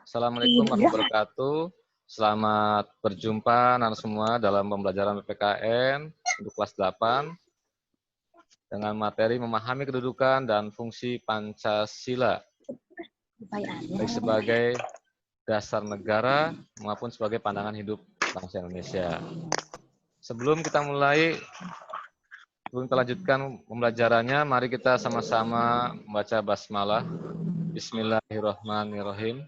Assalamualaikum warahmatullahi wabarakatuh. Selamat berjumpa anak semua dalam pembelajaran PPKN untuk kelas 8 dengan materi memahami kedudukan dan fungsi Pancasila, baik sebagai dasar negara maupun sebagai pandangan hidup bangsa Indonesia. Sebelum kita lanjutkan pembelajarannya, mari kita sama-sama membaca basmalah. Bismillahirrahmanirrahim.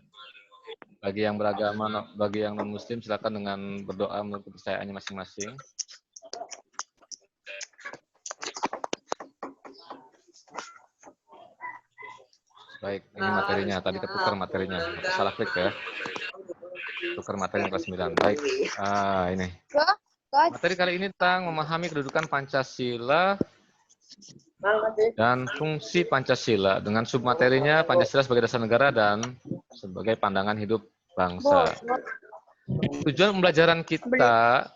Bagi yang beragama, bagi yang non-muslim, silakan dengan berdoa menurut kepercayaannya masing-masing. Baik, ini materinya. Tadi ketukar materinya. Salah klik ya. Tukar materinya kelas 9. Baik. Ini. Materi kali ini tentang memahami kedudukan Pancasila dan fungsi Pancasila. Dengan submaterinya Pancasila sebagai dasar negara dan sebagai pandangan hidup bangsa. Tujuan pembelajaran kita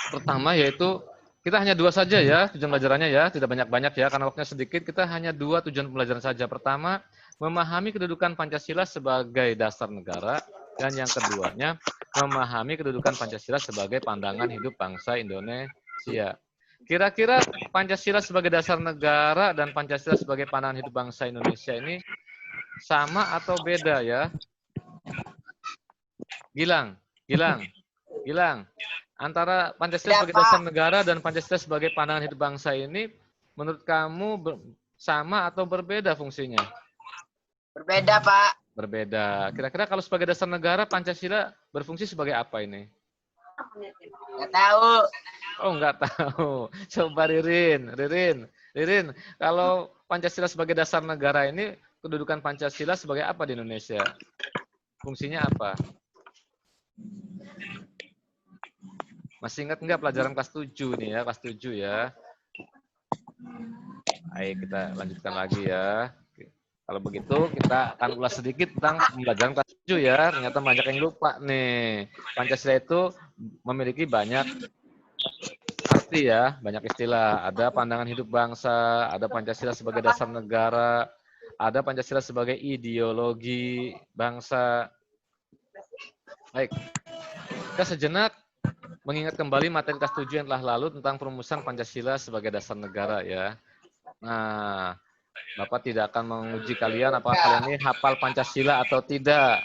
pertama yaitu kita hanya 2 saja ya tujuan pembelajarannya ya, tidak banyak-banyak ya karena waktunya sedikit. Kita hanya 2 tujuan pembelajaran saja. Pertama, memahami kedudukan Pancasila sebagai dasar negara, dan yang keduanya memahami kedudukan Pancasila sebagai pandangan hidup bangsa Indonesia. Kira-kira Pancasila sebagai dasar negara dan Pancasila sebagai pandangan hidup bangsa Indonesia ini sama atau beda ya? Gilang. Antara Pancasila sebagai dasar negara dan Pancasila sebagai pandangan hidup bangsa ini, menurut kamu sama atau berbeda fungsinya? Berbeda, Pak. Berbeda. Kira-kira kalau sebagai dasar negara, Pancasila berfungsi sebagai apa ini? Nggak tahu. Oh, nggak tahu. Coba Ririn, kalau Pancasila sebagai dasar negara ini, kedudukan Pancasila sebagai apa di Indonesia? Fungsinya apa? Masih ingat nggak pelajaran kelas 7 nih ya, kelas 7 ya. Ayo kita lanjutkan lagi ya. Kalau begitu kita akan ulas sedikit tentang pembelajaran kelas 7 ya. Ternyata banyak yang lupa nih. Pancasila itu memiliki banyak arti ya, banyak istilah. Ada pandangan hidup bangsa, ada Pancasila sebagai dasar negara, ada Pancasila sebagai ideologi bangsa. Baik, kita sejenak mengingat kembali materi kelas 7 yang telah lalu tentang perumusan Pancasila sebagai dasar negara ya. Nah, Bapak tidak akan menguji kalian apakah kalian ini hafal Pancasila atau tidak.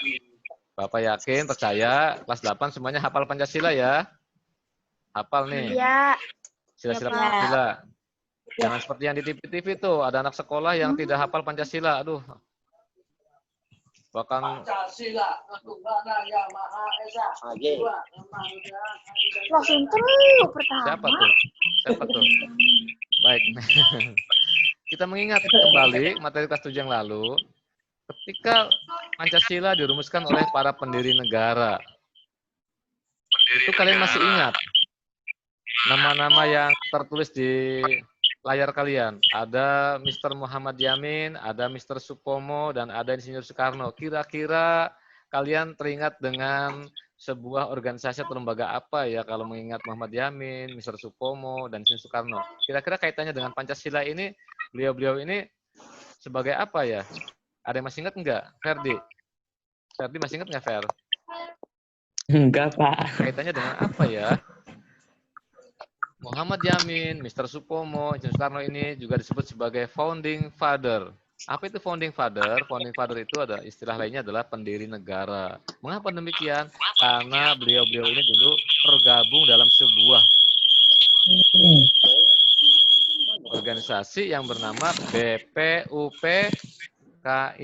Bapak yakin, percaya, kelas 8 semuanya hafal Pancasila ya? Hafal nih. Iya. Sila-sila Pancasila. Jangan seperti yang di TV-TV tuh, ada anak sekolah yang tidak hafal Pancasila. Aduh. Bahkan Pancasila, Yang Maha Esa. Langsung terus pertama. Siapa tuh? Baik. Kita mengingat kembali materi kelas 7 yang lalu, ketika Pancasila dirumuskan oleh para pendiri negara. Itu kalian masih ingat nama-nama yang tertulis di layar kalian? Ada Mr. Muhammad Yamin, ada Mr. Supomo, dan ada Insinyur Soekarno. Kira-kira kalian teringat dengan sebuah organisasi atau lembaga apa ya kalau mengingat Muhammad Yamin, Mr. Supomo, dan Insinyur Soekarno? Kira-kira kaitannya dengan Pancasila ini, beliau-beliau ini sebagai apa ya? Ada yang masih ingat enggak? Ferdi masih ingat nggak, Fer? Enggak, Pak. Kaitannya dengan apa ya? Muhammad Yamin, Mr. Supomo, Insinyur Soekarno ini juga disebut sebagai founding father. Apa itu founding father? Founding father itu ada istilah lainnya adalah pendiri negara. Mengapa demikian? Karena beliau-beliau ini dulu tergabung dalam sebuah organisasi yang bernama BPUPKI,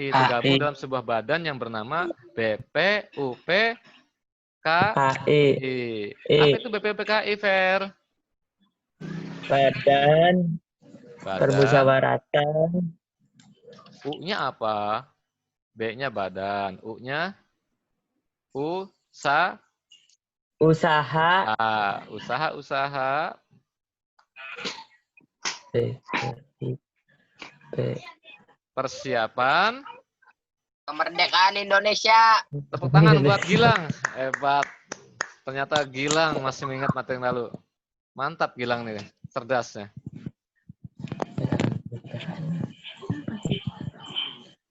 tergabung dalam sebuah badan yang bernama BPUPKI. Apa itu BPUPKI, Fer? Badan Permusyawaratan. U-nya apa? B-nya badan, U-nya usaha. Usaha. Persiapan kemerdekaan Indonesia. Tepuk tangan buat Gilang. Hebat. Ternyata Gilang masih mengingat materi yang lalu. Mantap Gilang nih, cerdasnya.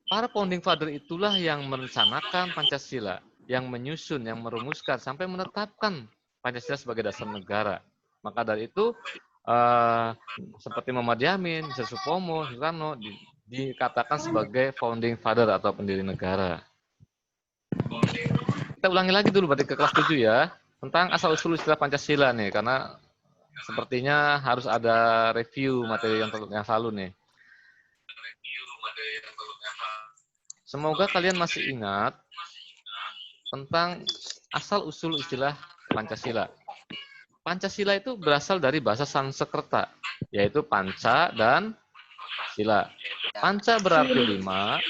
para founding father itulah yang merencanakan Pancasila, yang menyusun, yang merumuskan, sampai menetapkan Pancasila sebagai dasar negara. Maka dari itu, seperti Muhammad Yamin, Mr. Supomo, Soekarno, dikatakan sebagai founding father atau pendiri negara. Kita ulangi lagi dulu berarti ke kelas 7 ya, tentang asal-usul istilah Pancasila nih, karena sepertinya harus ada review materi yang lalu nih. Semoga kalian masih ingat tentang asal-usul istilah Pancasila. Pancasila itu berasal dari bahasa Sanskerta, yaitu panca dan sila. Panca berarti 5,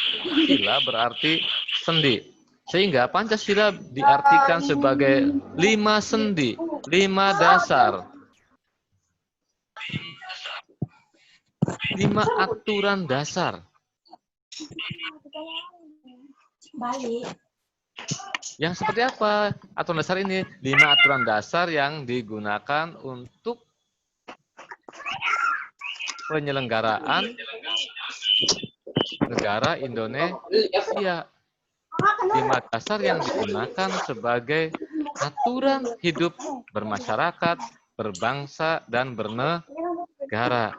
sila berarti sendi. Sehingga Pancasila diartikan sebagai 5 sendi, 5 dasar, 5 aturan dasar. Yang seperti apa aturan dasar ini? 5 aturan dasar yang digunakan untuk penyelenggaraan negara Indonesia. 5 dasar yang digunakan sebagai aturan hidup bermasyarakat, berbangsa, dan bernegara.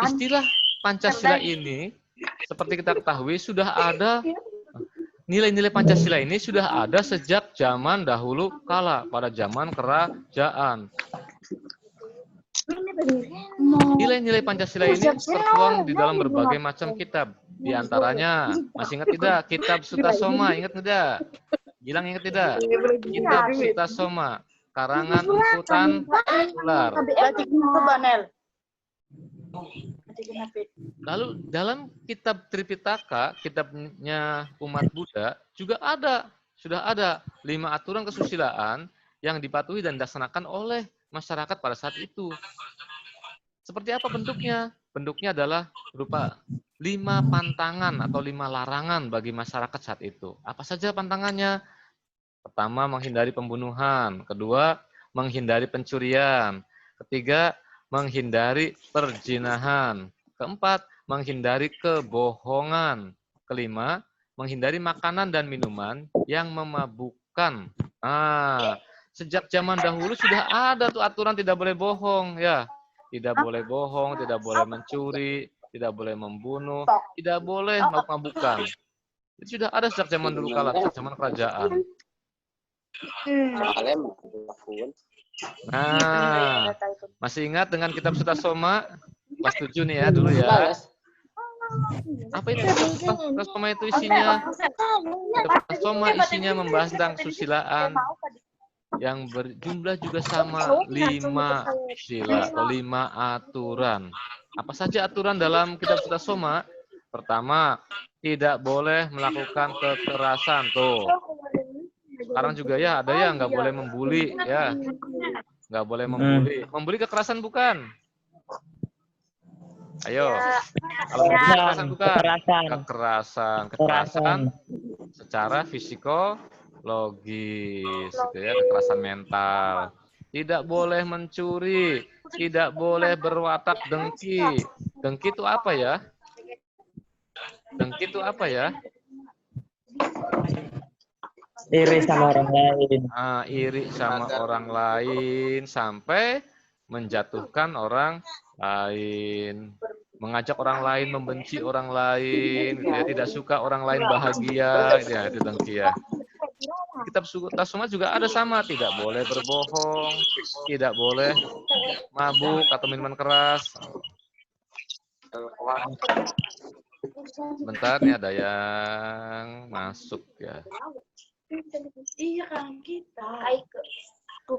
Istilah Pancasila ini, seperti kita ketahui, sudah ada nilai-nilai Pancasila ini sudah ada sejak zaman dahulu kala, pada zaman kerajaan. Nilai-nilai Pancasila ini tertuang di dalam berbagai macam kitab. Di antaranya, masih ingat tidak? Kitab Sutasoma, ingat tidak? Gilang ingat tidak? Kitab Sutasoma, karangan Emputan Ular. Lalu dalam kitab Tripitaka, kitabnya umat Buddha, juga sudah ada 5 aturan kesusilaan yang dipatuhi dan dilaksanakan oleh masyarakat pada saat itu. Seperti apa bentuknya? Bentuknya adalah berupa 5 pantangan atau 5 larangan bagi masyarakat saat itu. Apa saja pantangannya? Pertama, menghindari pembunuhan. Kedua, menghindari pencurian. Ketiga, menghindari perzinahan. Keempat, menghindari kebohongan. Kelima, menghindari makanan dan minuman yang memabukkan. Sejak zaman dahulu sudah ada tuh aturan tidak boleh bohong, ya. Tidak boleh bohong, tidak boleh mencuri, tidak boleh membunuh, tidak boleh mabuk-mabukan. Itu sudah ada sejak zaman dulu kala, sejak zaman kerajaan. Nah, masih ingat dengan kitab Sutasoma? Kelas 7 nih ya dulu ya. Apa itu kitab Sutasoma itu isinya? Kitab Sutasoma isinya membahas tentang kesusilaan yang berjumlah juga sama 5 sila atau 5 aturan. Apa saja aturan dalam kitab Sutasoma? Pertama, tidak boleh melakukan kekerasan tuh. Sekarang juga ya ada yang nggak boleh membuli ya, nggak boleh membuli. Membuli kekerasan bukan? Ayo, kalau membuli kekerasan bukan? Kekerasan secara psikologis, gitu ya, kekerasan mental. Tidak boleh mencuri, tidak boleh berwatak dengki. Dengki itu apa ya? Dengki itu apa ya? Iri sama orang lain. Iri sama orang lain sampai menjatuhkan orang lain, mengajak orang lain membenci orang lain, gitu ya, tidak suka orang lain bahagia, ya itu dengki ya. Kitab Sutasoma juga ada sama, tidak boleh berbohong, tidak boleh mabuk atau minuman keras. Bentar nih ada yang masuk ya. Iya kan kita.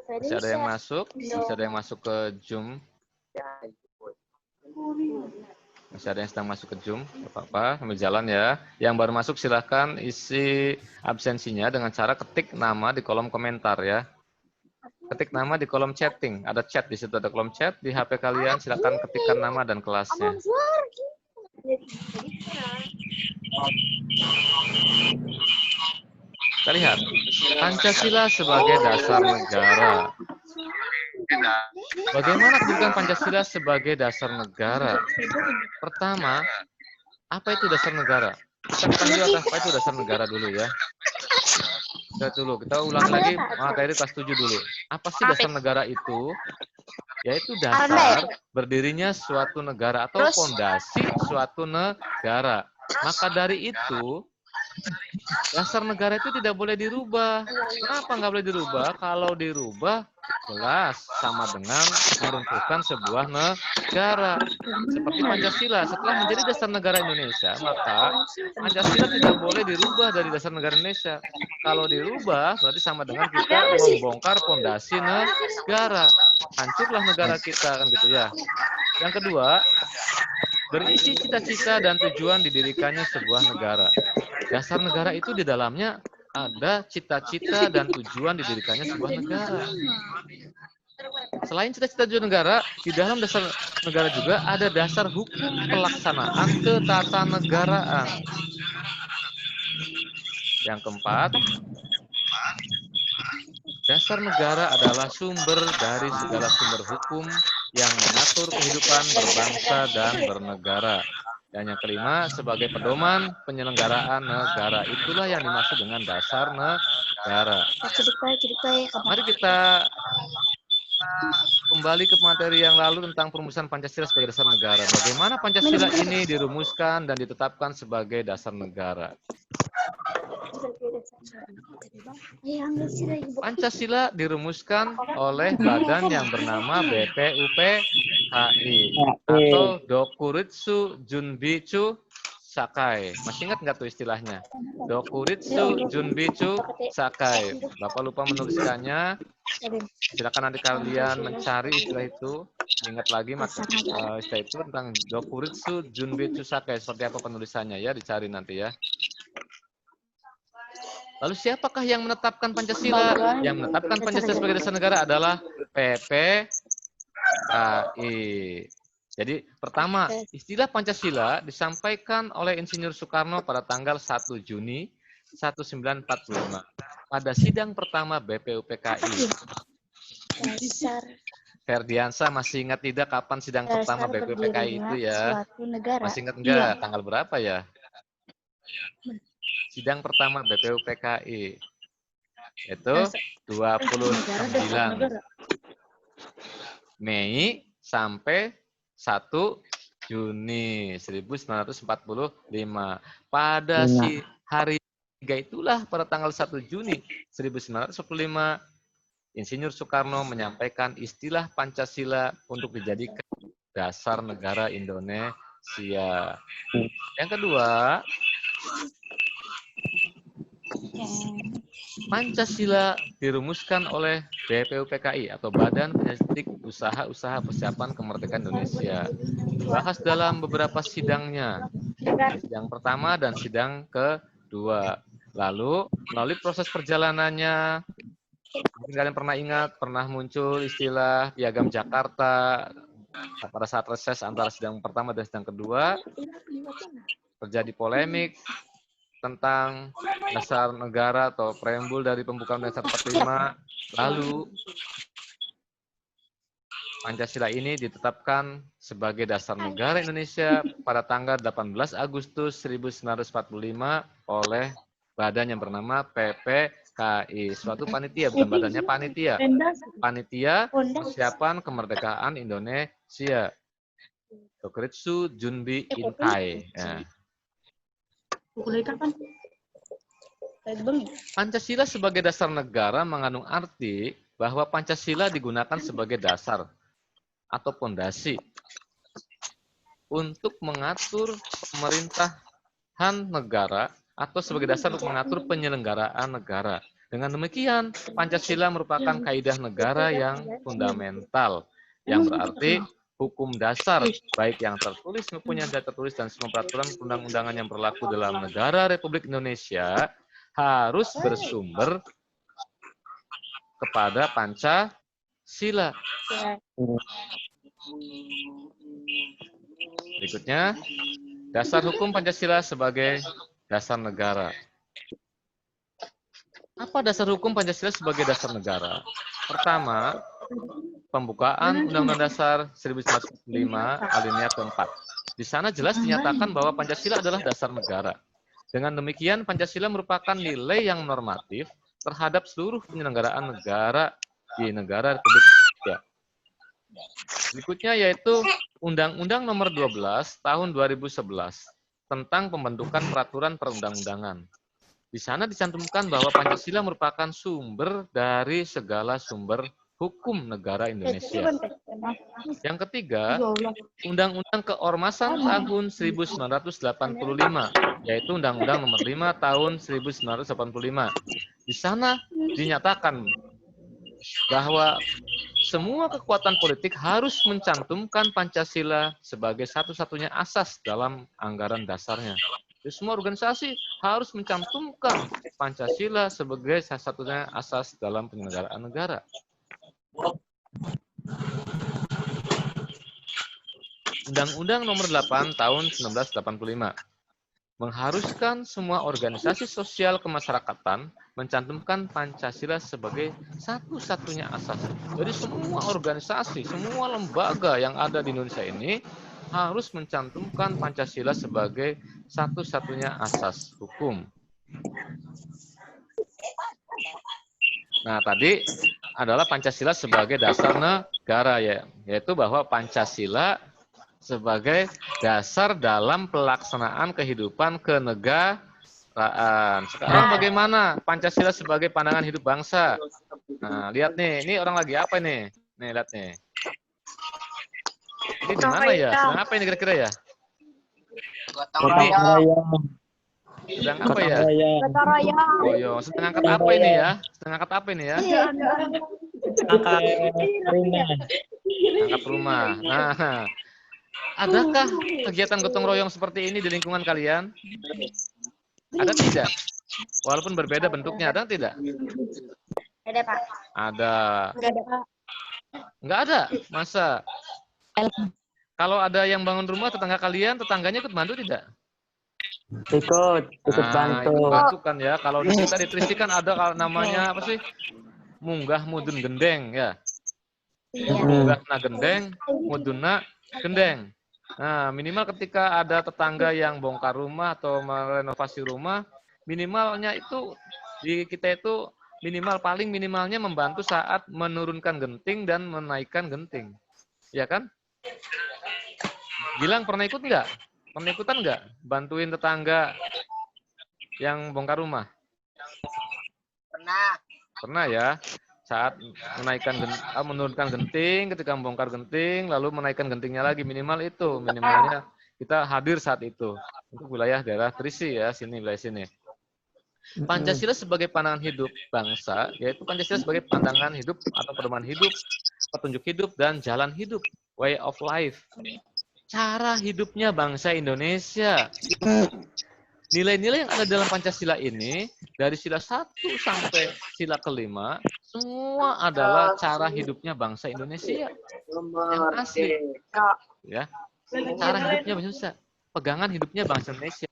Masih ada yang masuk? Masih ada yang masuk ke Zoom? Masih ada yang sedang masuk ke Zoom? Tidak apa-apa, sambil jalan ya. Yang baru masuk silahkan isi absensinya dengan cara ketik nama di kolom komentar ya. Ketik nama di kolom chatting. Ada chat di situ, ada kolom chat di HP kalian. Silahkan ketikkan nama dan kelasnya. Kita lihat Pancasila sebagai dasar negara. Bagaimana kedudukan Pancasila sebagai dasar negara? Pertama, apa itu dasar negara? Kita ketahui apa itu dasar negara dulu ya. Kita ulangi lagi materi kelas 7 dulu. Apa sih dasar negara itu? Yaitu dasar berdirinya suatu negara atau fondasi suatu negara. Maka dari itu, dasar negara itu tidak boleh dirubah. Kenapa nggak boleh dirubah? Kalau dirubah, jelas sama dengan meruntuhkan sebuah negara. Seperti Pancasila, setelah menjadi dasar negara Indonesia, maka Pancasila tidak boleh dirubah dari dasar negara Indonesia. Kalau dirubah, berarti sama dengan kita membongkar fondasi negara. Hancurlah negara kita, kan gitu ya. Yang kedua, berisi cita-cita dan tujuan didirikannya sebuah negara. Dasar negara itu di dalamnya ada cita-cita dan tujuan didirikannya sebuah negara. Selain cita-cita tujuan negara, di dalam dasar negara juga ada dasar hukum pelaksanaan ketatanegaraan. Yang keempat, dasar negara adalah sumber dari segala sumber hukum yang mengatur kehidupan berbangsa dan bernegara. Dan yang kelima, sebagai pedoman penyelenggaraan negara. Itulah yang dimaksud dengan dasar negara. Mari kita kembali ke materi yang lalu tentang perumusan Pancasila sebagai dasar negara. Bagaimana Pancasila ini dirumuskan dan ditetapkan sebagai dasar negara? Pancasila dirumuskan oleh badan yang bernama BPUPKI atau Dokuritsu Junbichu Sakai. Masih ingat nggak tuh istilahnya? Dokuritsu Junbichu Sakai. Bapak lupa menuliskannya. Silakan nanti kalian mencari istilah itu. Ingat lagi istilah itu tentang Dokuritsu Junbichu Sakai. Seperti apa penulisannya ya, dicari nanti ya. Lalu siapakah yang menetapkan Pancasila? Yang menetapkan Pancasila sebagai dasar negara adalah PPKI. Jadi pertama, istilah Pancasila disampaikan oleh Insinyur Soekarno pada tanggal 1 Juni 1945 pada sidang pertama BPUPKI. Ferdiansa masih ingat tidak kapan sidang pertama BPUPKI itu ya? Masih ingat enggak? Tanggal berapa ya? Sidang pertama BPUPKI itu 29 Mei sampai 1 Juni 1945. Pada si hari 3 itulah pada tanggal 1 Juni 1945 Insinyur Soekarno menyampaikan istilah Pancasila untuk dijadikan dasar negara Indonesia. Yang kedua, Pancasila dirumuskan oleh BPUPKI atau Badan Penyelidik Usaha-Usaha Persiapan Kemerdekaan Indonesia. Dibahas dalam beberapa sidangnya. Sidang pertama dan sidang kedua. Lalu melalui proses perjalanannya, mungkin kalian pernah ingat, pernah muncul istilah Piagam Jakarta pada saat reses antara sidang pertama dan sidang kedua. Terjadi polemik tentang dasar negara atau preambul dari pembukaan dasar 45. Lalu Pancasila ini ditetapkan sebagai dasar negara Indonesia pada tanggal 18 Agustus 1945 oleh badan yang bernama PPKI. Suatu panitia, bukan badannya, panitia. Panitia Persiapan Kemerdekaan Indonesia. Dokuritsu Junbi Inkai. Ya. Pancasila sebagai dasar negara mengandung arti bahwa Pancasila digunakan sebagai dasar atau fondasi untuk mengatur pemerintahan negara atau sebagai dasar untuk mengatur penyelenggaraan negara. Dengan demikian, Pancasila merupakan kaidah negara yang fundamental, yang berarti hukum dasar, baik yang tertulis maupun yang tidak tertulis, dan semua peraturan undang-undangan yang berlaku dalam negara Republik Indonesia harus bersumber kepada Pancasila. Berikutnya, dasar hukum Pancasila sebagai dasar negara. Apa dasar hukum Pancasila sebagai dasar negara? Pertama, pembukaan Undang-Undang Dasar 1945 alinea keempat. Di sana jelas dinyatakan bahwa Pancasila adalah dasar negara. Dengan demikian, Pancasila merupakan nilai yang normatif terhadap seluruh penyelenggaraan negara di negara Republik Indonesia. Berikutnya yaitu Undang-Undang Nomor 12 Tahun 2011 tentang pembentukan peraturan perundang-undangan. Di sana dicantumkan bahwa Pancasila merupakan sumber dari segala sumber hukum negara Indonesia. Yang ketiga, Undang-Undang Keormasan tahun 1985, yaitu Undang-Undang Nomor 5 tahun 1985. Di sana dinyatakan bahwa semua kekuatan politik harus mencantumkan Pancasila sebagai satu-satunya asas dalam anggaran dasarnya. Jadi semua organisasi harus mencantumkan Pancasila sebagai satu-satunya asas dalam penyelenggaraan negara. Undang-Undang Nomor 8 Tahun 1985 mengharuskan semua organisasi sosial kemasyarakatan mencantumkan Pancasila sebagai satu-satunya asas. Jadi semua organisasi, semua lembaga yang ada di Indonesia ini harus mencantumkan Pancasila sebagai satu-satunya asas hukum. Nah, tadi adalah Pancasila sebagai dasar negara, ya, yaitu bahwa Pancasila sebagai dasar dalam pelaksanaan kehidupan kenegaraan. Sekarang bagaimana Pancasila sebagai pandangan hidup bangsa? Nah, lihat nih, ini orang lagi apa nih? Nih, lihat nih. Ini di mana ya? Sedang apa ini kira-kira ya? Gotong Ini royong. sedang apa ya? Oh, yo, sedang angkat apa ini ya? Sedang angkat apa ini ya? Angkat rumah. Angkat rumah. Nah, adakah kegiatan gotong royong seperti ini di lingkungan kalian? Ada tidak? Walaupun berbeda bentuknya, ada tidak? Ada, Pak. Ada. Enggak ada, Pak. Enggak ada? Masa? Kalau ada yang bangun rumah, tetangganya ikut bantu tidak? Ikut bantu. Ikut bantu kan ya. Kalau di kita di Trisi kan ada kalau namanya apa sih? Munggah mudun gendeng ya. Munggah na gendeng, muduna gendeng. Nah, minimal ketika ada tetangga yang bongkar rumah atau merenovasi rumah, minimalnya itu di kita itu paling minimalnya membantu saat menurunkan genting dan menaikkan genting. Ya kan? Gilang pernah ikut nggak? Pernah ikutan nggak? Bantuin tetangga yang bongkar rumah? Pernah. Pernah ya. Saat menurunkan genting, ketika membongkar genting, lalu menaikkan gentingnya lagi, minimal itu, minimalnya kita hadir saat itu. Untuk wilayah daerah Trisi ya, sini wilayah sini. Pancasila sebagai pandangan hidup bangsa, yaitu Pancasila sebagai pandangan hidup atau pedoman hidup, petunjuk hidup, dan jalan hidup, way of life. Cara hidupnya bangsa Indonesia. Nilai-nilai yang ada dalam Pancasila ini, dari sila 1 sampai sila ke-5, semua adalah cara hidupnya bangsa Indonesia. Yang asli. Ya. Cara hidupnya bangsa Indonesia. Pegangan hidupnya bangsa Indonesia.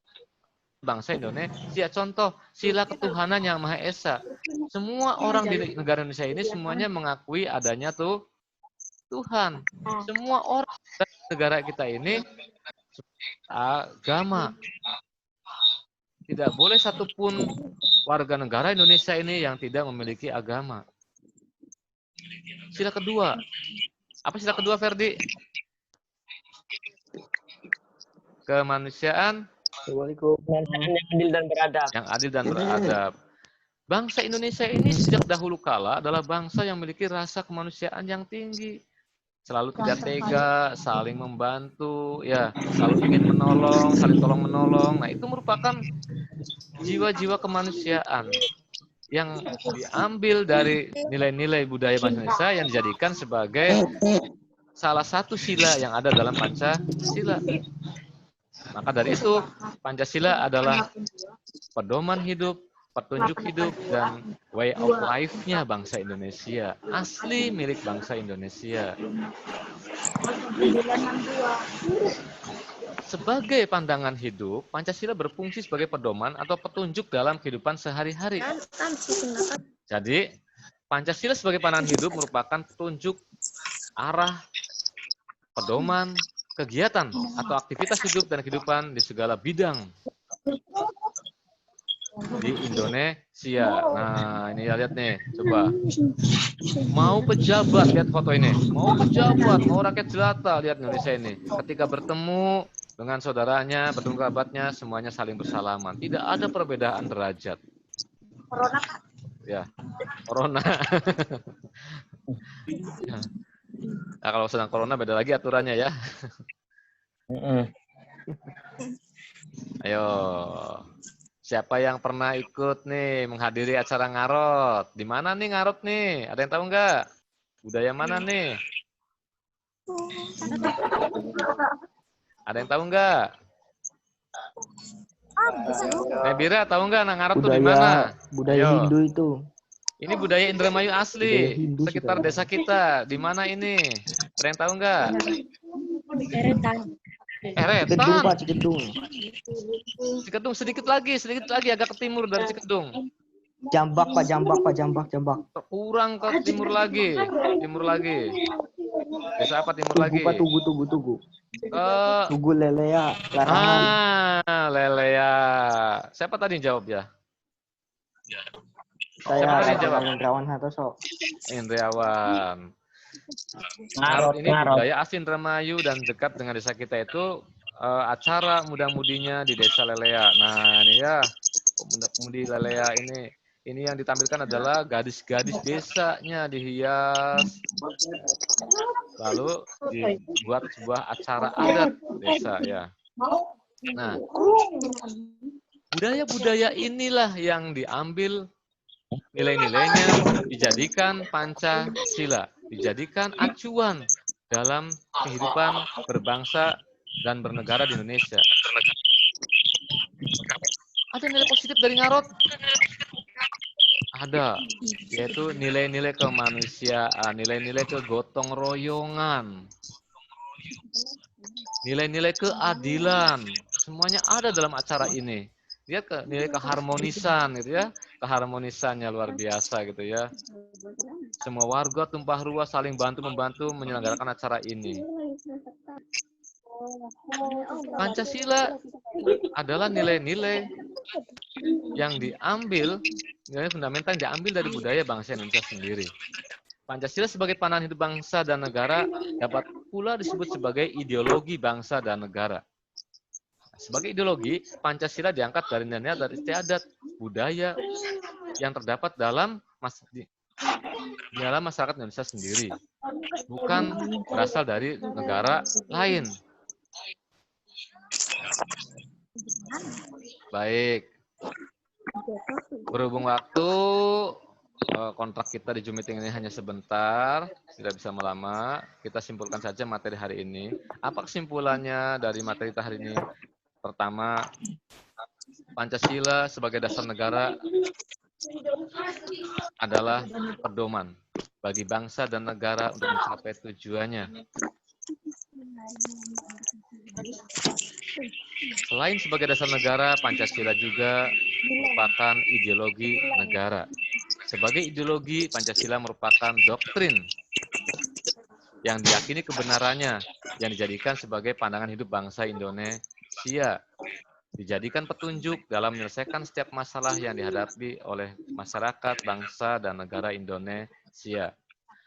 Bangsa Indonesia. Contoh, sila ketuhanan yang Maha Esa. Semua orang di negara Indonesia ini semuanya mengakui adanya Tuhan. Semua orang di negara kita ini agama. Tidak boleh satupun warga negara Indonesia ini yang tidak memiliki agama. Sila kedua. Apa sila kedua, Ferdi? Kemanusiaan Yang adil dan beradab. yang adil dan beradab. Bangsa Indonesia ini sejak dahulu kala adalah bangsa yang memiliki rasa kemanusiaan yang tinggi. Selalu tidak tega, saling membantu, ya, selalu ingin menolong, saling tolong menolong. Nah, itu merupakan jiwa-jiwa kemanusiaan yang diambil dari nilai-nilai budaya bangsa Indonesia yang dijadikan sebagai salah satu sila yang ada dalam Pancasila. Maka dari itu, Pancasila adalah pedoman hidup, petunjuk hidup, dan way of life-nya bangsa Indonesia. Asli milik bangsa Indonesia. sebagai pandangan hidup, Pancasila berfungsi sebagai pedoman atau petunjuk dalam kehidupan sehari-hari. Jadi, Pancasila sebagai pandangan hidup merupakan petunjuk arah, pedoman, kegiatan, atau aktivitas hidup dan kehidupan di segala bidang di Indonesia. Nah, ini lihat nih, coba. Mau pejabat, lihat foto ini. Mau pejabat, mau rakyat jelata, lihat Indonesia ini. Ketika bertemu dengan saudaranya, bertemu kerabatnya, semuanya saling bersalaman. Tidak ada perbedaan derajat. Corona, Kak. Ya, corona. Nah, kalau sedang corona beda lagi aturannya ya. Ayo. Siapa yang pernah ikut nih menghadiri acara ngarot? Di mana nih ngarot nih? Ada yang tahu nggak? Budaya mana nih? Ada yang tahu nggak? Nebira tahu nggak ngarot tuh di mana? Budaya Ayo. Hindu itu. Ini budaya Indramayu Budaya asli, Hindu sekitar sudah. desa kita. Di mana ini? Ada yang tahu nggak? Deretan. Cikedung, Retan. Pak, Cikedung. Cikedung sedikit lagi agak ke timur dari Cikedung. Jambak, Pak, Jambak, Pak, Jambak, Jambak. Kurang ke timur lagi. Desa apa timur Tugu, lagi? Pak, Tugu. Ke Tugu Lelea, Larangan. Lelea. Siapa tadi yang jawab ya? Saya Siapa tadi yang jawab? Hendrawan Hatoso. Indriawan. Ngarot ini budaya asli Indramayu dan dekat dengan desa kita itu acara muda-mudinya di desa Lelea. Nah ini ya pemuda-pemudi Lelea ini yang ditampilkan adalah gadis-gadis desanya dihias, lalu dibuat sebuah acara adat desa ya. Nah budaya-budaya inilah yang diambil nilai-nilainya dijadikan Pancasila, dijadikan acuan dalam kehidupan berbangsa dan bernegara di Indonesia. Ada nilai positif dari ngarot? Ada, yaitu nilai-nilai kemanusiaan, nilai-nilai kegotong royongan, nilai-nilai keadilan, semuanya ada dalam acara ini. Lihat nilai keharmonisan gitu ya, keharmonisannya luar biasa gitu ya. Semua warga tumpah ruah saling bantu-membantu menyelenggarakan acara ini. Pancasila adalah nilai-nilai yang diambil, nilai fundamental yang diambil dari budaya bangsa Indonesia sendiri. Pancasila sebagai pandangan hidup bangsa dan negara dapat pula disebut sebagai ideologi bangsa dan negara. Sebagai ideologi, Pancasila diangkat dari nilai dari istiadat budaya yang terdapat dalam masyarakat Indonesia sendiri, bukan berasal dari negara lain. Baik, berhubung waktu kontrak kita di Zoom meeting ini hanya sebentar, tidak bisa lama, kita simpulkan saja materi hari ini. Apa kesimpulannya dari materi kita hari ini? Pertama, Pancasila sebagai dasar negara adalah pedoman bagi bangsa dan negara untuk mencapai tujuannya. Selain sebagai dasar negara, Pancasila juga merupakan ideologi negara. Sebagai ideologi, Pancasila merupakan doktrin yang diyakini kebenarannya, yang dijadikan sebagai pandangan hidup bangsa Indonesia, dijadikan petunjuk dalam menyelesaikan setiap masalah yang dihadapi oleh masyarakat, bangsa, dan negara Indonesia.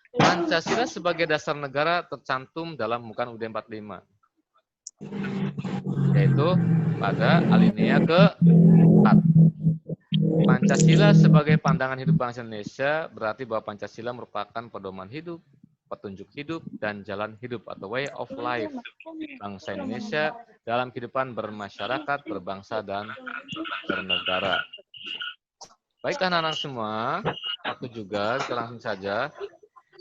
Pancasila sebagai dasar negara tercantum dalam Mukan UUD 45, yaitu pada alinea ke-4. Pancasila sebagai pandangan hidup bangsa Indonesia berarti bahwa Pancasila merupakan pedoman hidup, petunjuk hidup, dan jalan hidup atau way of life bangsa Indonesia dalam kehidupan bermasyarakat, berbangsa, dan bernegara. Baik anak-anak semua, waktu juga kita langsung saja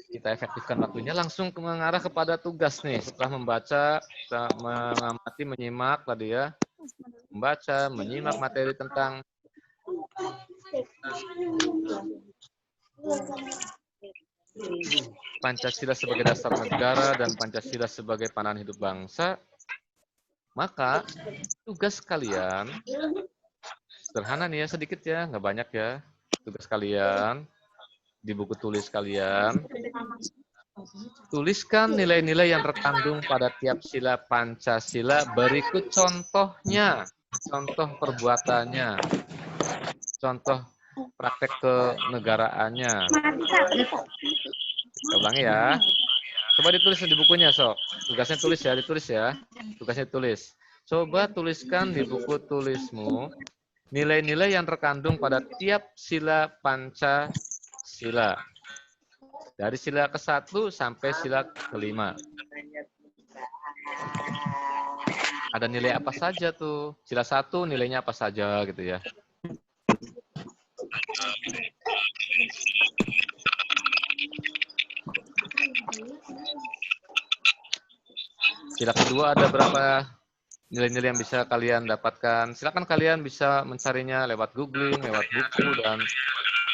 kita efektifkan waktunya, langsung mengarah kepada tugas nih. Setelah membaca, kita mengamati, menyimak tadi ya, membaca, menyimak materi tentang Pancasila sebagai dasar negara dan Pancasila sebagai pandangan hidup bangsa, Maka tugas kalian, sederhana nih ya, sedikit ya, nggak banyak ya. Tugas kalian di buku tulis kalian, tuliskan nilai-nilai yang terkandung pada tiap sila Pancasila berikut contohnya, contoh perbuatannya, contoh praktek kenegaraannya. Kita ulangi ya. Coba ditulis di bukunya, Sok. Tugasnya tulis ya, ditulis ya. Tugasnya tulis. Coba tuliskan di buku tulismu nilai-nilai yang terkandung pada tiap sila Pancasila. Dari sila ke-1 sampai sila ke-5. Ada nilai apa saja tuh? Sila 1 nilainya apa saja gitu ya. Sila kedua ada berapa nilai-nilai yang bisa kalian dapatkan? Silakan kalian bisa mencarinya lewat googling, lewat buku, dan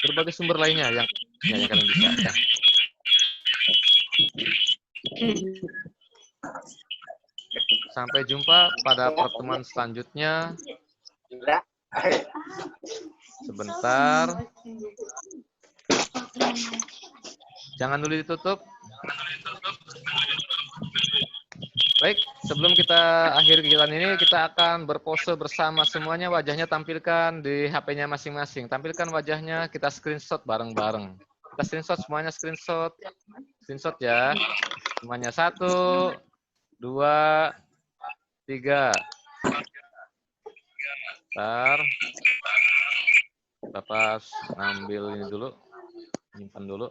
berbagai sumber lainnya yang kalian bisa. Ya. Sampai jumpa pada pertemuan selanjutnya. Sebentar. Jangan dulu ditutup. Baik, sebelum kita akhiri kegiatan ini, kita akan berpose bersama semuanya. Wajahnya tampilkan di HP-nya masing-masing. Tampilkan wajahnya, kita screenshot bareng-bareng. Kita screenshot semuanya, screenshot. Screenshot ya. Semuanya 1, 2, 3. Bentar. Bapak ambil ini dulu. Simpan dulu.